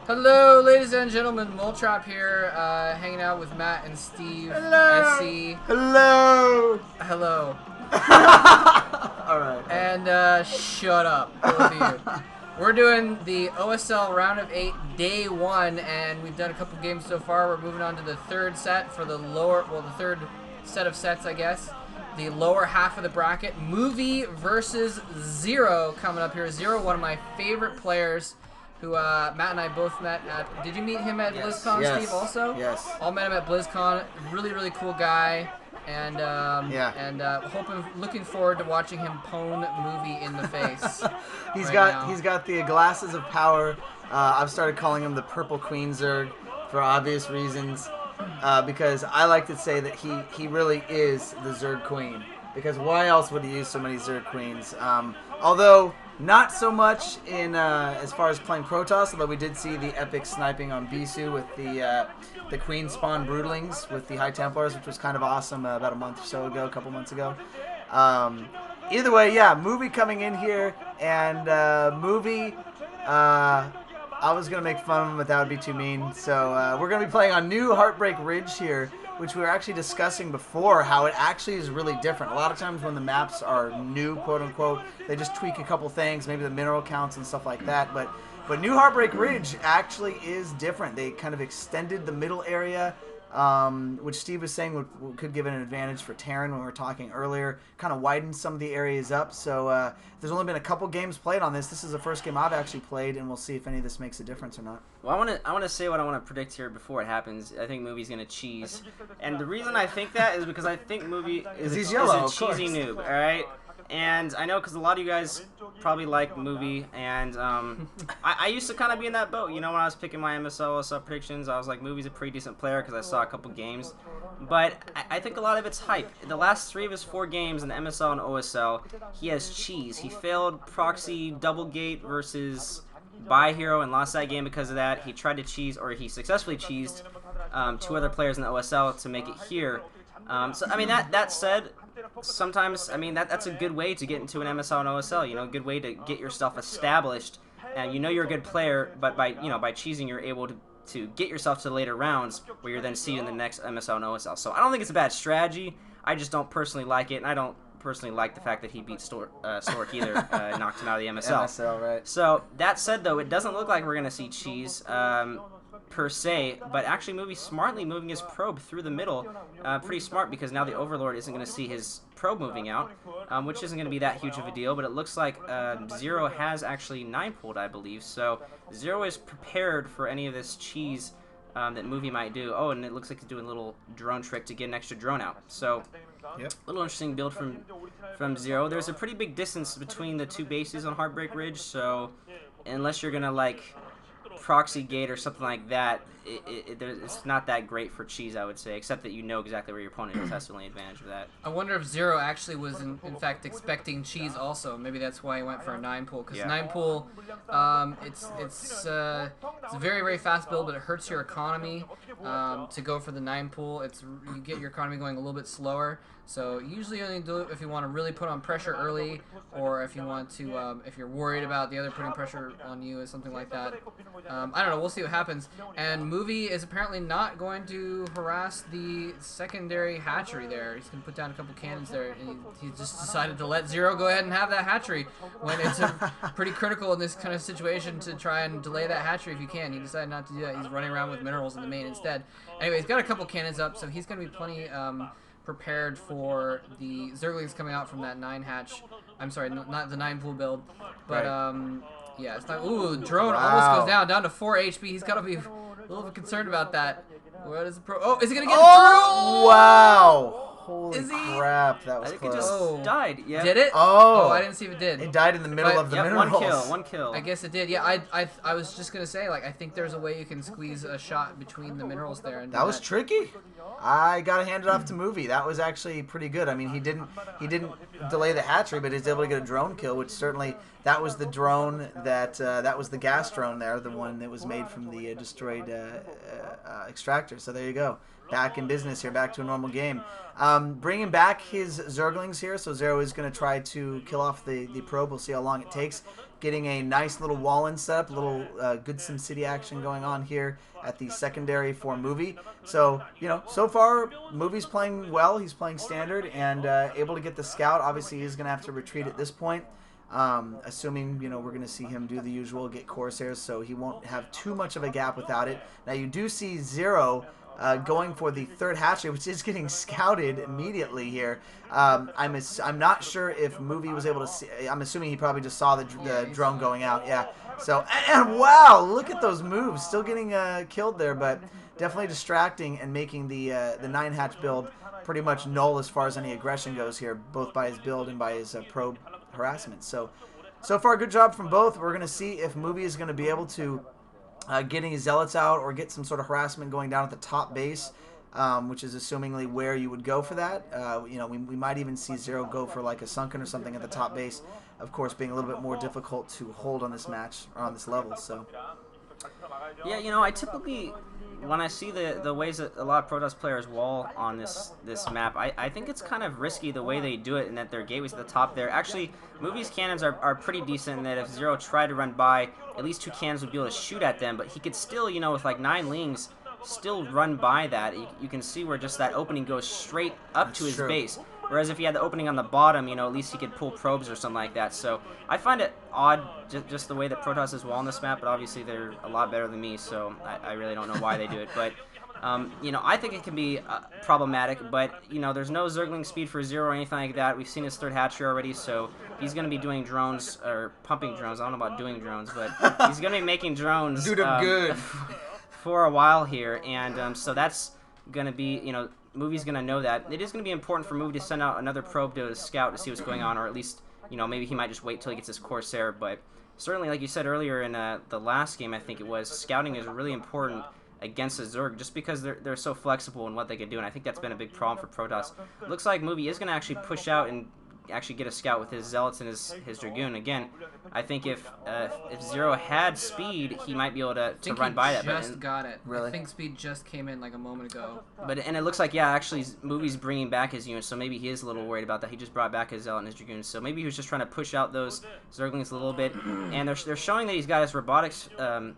Hello, ladies and gentlemen. Moltrap here, hanging out with Matt and Steve. Hello. SC. Hello. Hello. All right. And shut up, both of you. We're doing the OSL round of 8, day 1, and we've done a couple games so far. We're moving on to the third set for the the third set of sets, I guess. The lower half of the bracket. Movie versus ZerO coming up here. ZerO, one of my favorite players, who Matt and I both met at. Did you meet him at BlizzCon, Yes. Steve? Also, Yes. all met him at BlizzCon. Really cool guy, and looking forward to watching him pwn Movie in the face. He's right got the glasses of power. I've started calling him the Purple Queen Zerg for obvious reasons, because I like to say that he really is the Zerg Queen. Because why else would he use so many Zerg Queens? Although not so much in as far as playing Protoss, although we did see the epic sniping on Bisu with the Queen Spawn Broodlings with the High Templars, which was kind of awesome about a month or so ago, a couple months ago. Either way, yeah, Movie coming in here, and Movie, I was going to make fun of him, but that would be too mean. So we're going to be playing on new Heartbreak Ridge here, which we were actually discussing before, how it actually is really different. A lot of times when the maps are new, quote-unquote, they just tweak a couple things, maybe the mineral counts and stuff like that. But new Heartbreak Ridge actually is different. They kind of extended the middle area, which Steve was saying could give it an advantage for Terran when we were talking earlier. Kind of widened some of the areas up. So there's only been a couple games played on this. This is the first game I've actually played, and we'll see if any of this makes a difference or not. Well, I want to say what I want to predict here before it happens. I think Movie's gonna cheese, and the reaon I think that is because I think Movie is He's a yellow, cheesy noob. All right. And I know because a lot of you guys probably like Movie, and I used to kind of be in that boat. You know, when I was picking my MSL sub predictions, I was like, Movie's a pretty decent player because I saw a couple games. But I think a lot of it's hype. The last 3 of his 4 games in the MSL and OSL, he has cheese. He failed proxy double gate versus Buy Hero and lost that game because of that. He tried to cheese, or he successfully cheesed 2 other players in the OSL to make it here. So, I mean, that said, sometimes, I mean, that's a good way to get into an MSL and OSL, you know, a good way to get yourself established, and you know you're a good player, but by cheesing, you're able to get yourself to the later rounds, where you're then seeded in the next MSL and OSL. So I don't think it's a bad strategy. I just don't personally like it, and I don't personally like the fact that he beat Stork either, knocked him out of the MSL. MSL, right. So, that said, though, it doesn't look like we're going to see cheese, per se, but actually Movie smartly moving his probe through the middle, pretty smart, because now the Overlord isn't going to see his probe moving out, which isn't going to be that huge of a deal, but it looks like ZerO has actually 9-pulled, I believe, so ZerO is prepared for any of this cheese that Movie might do. Oh, and it looks like he's doing a little drone trick to get an extra drone out, so yep. A little interesting build from ZerO. There's a pretty big distance between the 2 bases on Heartbreak Ridge, so unless you're going to, like, proxy gate or something like that, it's not that great for cheese, I would say, except that you know exactly where your opponent is. That's the only advantage of that. I wonder if ZerO actually was in fact expecting cheese also. Maybe that's why he went for a 9-pull, because 9-pull, it's a very fast build, but it hurts your economy to go for the 9-pull. You get your economy going a little bit slower. So usually you only do it if you want to really put on pressure early, or if you want to, if you're worried about the other putting pressure on you or something like that. I don't know. We'll see what happens. And Movie is apparently not going to harass the secondary hatchery there. He's going to put down a couple cannons there, and he just decided to let ZerO go ahead and have that hatchery when it's pretty critical in this kind of situation to try and delay that hatchery if you can. He decided not to do that. He's running around with minerals in the main instead. Anyway, he's got a couple cannons up, so he's going to be plenty prepared for the Zerglings coming out from that 9-hatch. I'm sorry, not the 9-pull build, but yeah, it's not. Ooh, the drone almost goes down to 4 HP. He's got to be a little bit concerned about that. What is the pro? Oh, is he gonna get it through? Wow! Holy crap, that was I think close. it just died. Yeah. Did it? Oh, I didn't see if it did. It died in the middle of the minerals. One kill. I guess it did. Yeah, I was just gonna say, like, I think there's a way you can squeeze a shot between the minerals there. And that was tricky. I gotta hand it off to Movie. That was actually pretty good. I mean, he didn't delay the hatchery, but he was able to get a drone kill, which certainly, that was the drone that was the gas drone there, the one that was made from the destroyed extractor. So there you go. Back in business here, back to a normal game. Bringing back his Zerglings here, so ZerO is going to try to kill off the probe. We'll see how long it takes. getting a nice little wall-in setup, a little good SimCity action going on here at the secondary for Movie. So, so far, Movie's playing well. He's playing standard and able to get the scout. Obviously, he's going to have to retreat at this point, assuming, we're going to see him do the usual, get Corsairs, so he won't have too much of a gap without it. Now, you do see ZerO going for the third hatchery, which is getting scouted immediately here. I'm not sure if Movie was able to see. I'm assuming he probably just saw the drone going out. Yeah. So, and wow, look at those moves. Still getting killed there, but definitely distracting and making the 9-hatch build pretty much null as far as any aggression goes here, both by his build and by his probe harassment. So far, good job from both. We're going to see if Movie is going to be able to getting his zealots out or get some sort of harassment going down at the top base, which is assumingly where you would go for that. We might even see ZerO go for like a sunken or something at the top base, of course being a little bit more difficult to hold on this match or on this level. So yeah, I typically, when I see the ways that a lot of Protoss players wall on this map, I think it's kind of risky the way they do it, and that their gateways at the top there. Actually, Movie's cannons are pretty decent in that if ZerO tried to run by, at least 2 cannons would be able to shoot at them, but he could still, with like 9 lings, still run by that. You can see where just that opening goes straight up to his base. Whereas if he had the opening on the bottom, at least he could pull probes or something like that. So I find it odd, just the way that Protoss is wall on this map, but obviously they're a lot better than me, so I really don't know why they do it. But, I think it can be problematic, but, there's no Zergling speed for ZerO or anything like that. We've seen his third hatchery already, so he's going to be doing drones, or pumping drones. I don't know about doing drones, but he's going to be making drones. Do them good. For a while here, and so that's going to be, Movie's going to know that. It is going to be important for Movie to send out another probe to scout to see what's going on, or at least, maybe he might just wait till he gets his Corsair, but certainly, like you said earlier in the last game, I think it was, scouting is really important against the Zerg, just because they're so flexible in what they can do, and I think that's been a big problem for Protoss. It looks like Movie is going to actually push out and actually get a scout with his Zealots and his Dragoon. Again, I think if ZerO had speed, he might be able to run by that. But just got it. Really? I think speed just came in like a moment ago. And it looks like, yeah, actually, Movie's bringing back his units, so maybe he is a little worried about that. He just brought back his Zealot and his Dragoon, so maybe he was just trying to push out those Zerglings a little bit. And they're showing that he's got his robotics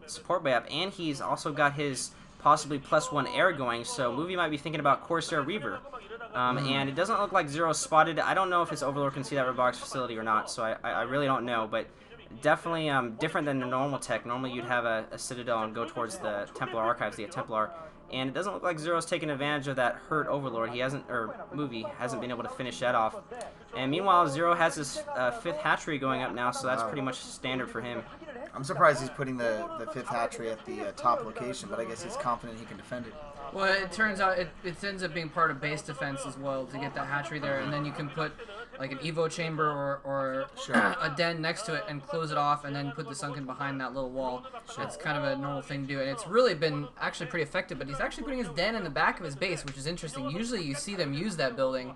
support bay up, and he's also got his possibly +1 air going, so Movie might be thinking about Corsair Reaver. And it doesn't look like ZerO spotted it. I don't know if his Overlord can see that robotics facility or not, so I really don't know, but definitely different than the normal tech. Normally you'd have a Citadel and go towards the Templar Archives, the Templar, and it doesn't look like ZerO's taking advantage of that hurt Overlord. He hasn't, or Movie hasn't been able to finish that off. And meanwhile, ZerO has his 5th hatchery going up now, so that's pretty much standard for him. I'm surprised he's putting the 5th hatchery at the top location, but I guess he's confident he can defend it. Well, it turns out it ends up being part of base defense as well to get that hatchery there, and then you can put like an Evo chamber or a den next to it and close it off, and then put the sunken behind that little wall. That's kind of a normal thing to do, and it's really been actually pretty effective. But he's actually putting his den in the back of his base, which is interesting. Usually you see them use that building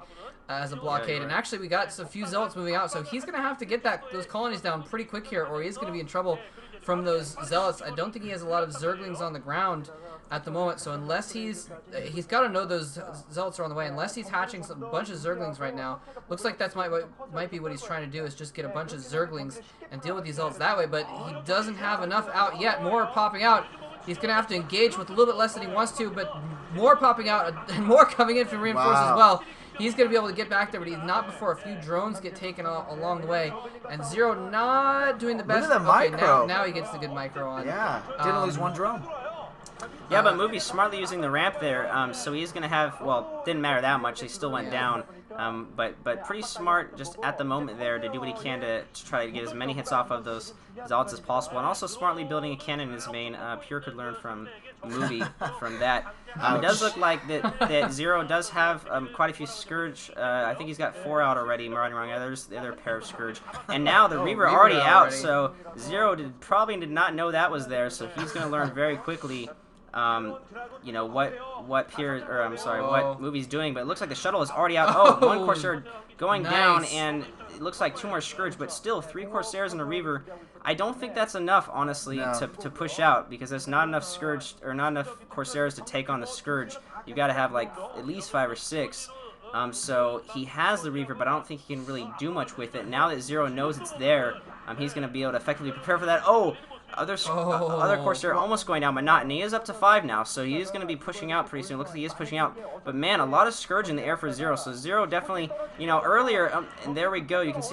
as a blockade, and actually we got a few Zealots moving out, so he's going to have to get those colonies down pretty quick here, or he's going to be in trouble from those Zealots. I don't think he has a lot of Zerglings on the ground at the moment, so unless he's got to know those Zealots are on the way, unless he's hatching a bunch of Zerglings right now. Looks like that's might be what he's trying to do, is just get a bunch of Zerglings and deal with these Zealots that way, but he doesn't have enough out yet. More popping out. He's going to have to engage with a little bit less than he wants to, but more popping out and more coming in from reinforce as well. He's going to be able to get back there, but he's not before a few drones get taken along the way. And ZerO not doing the best. Look at the micro. Now he gets the good micro on. Yeah, didn't lose one drone. Yeah, but Movie's smartly using the ramp there, so he's going to have, well, didn't matter that much, he still went down, but pretty smart just at the moment there to do what he can to try to get as many hits off of those Zealots as possible, and also smartly building a cannon in his main. Pure could learn from Movie from that. It does look like that ZerO does have quite a few Scourge. I think he's got 4 out already, wrong. There's the other pair of Scourge. And now the Reaver already out, so ZerO probably did not know that was there, so he's going to learn very quickly what Movie's doing, but it looks like the shuttle is already out. Oh, 1 Corsair going down, and it looks like 2 more Scourge, but still 3 Corsairs and a Reaver. I don't think that's enough, honestly, to push out, because there's not enough Scourge, or not enough Corsairs to take on the Scourge. You've got to have, like, at least 5 or 6. So he has the Reaver, but I don't think he can really do much with it. Now that ZerO knows it's there, he's going to be able to effectively prepare for that. Oh, other Corsair almost going down, but not. And he is up to 5 now, so he is going to be pushing out pretty soon. Looks like he is pushing out. But man, a lot of Scourge in the air for ZerO. So ZerO definitely, earlier, and there we go. You can see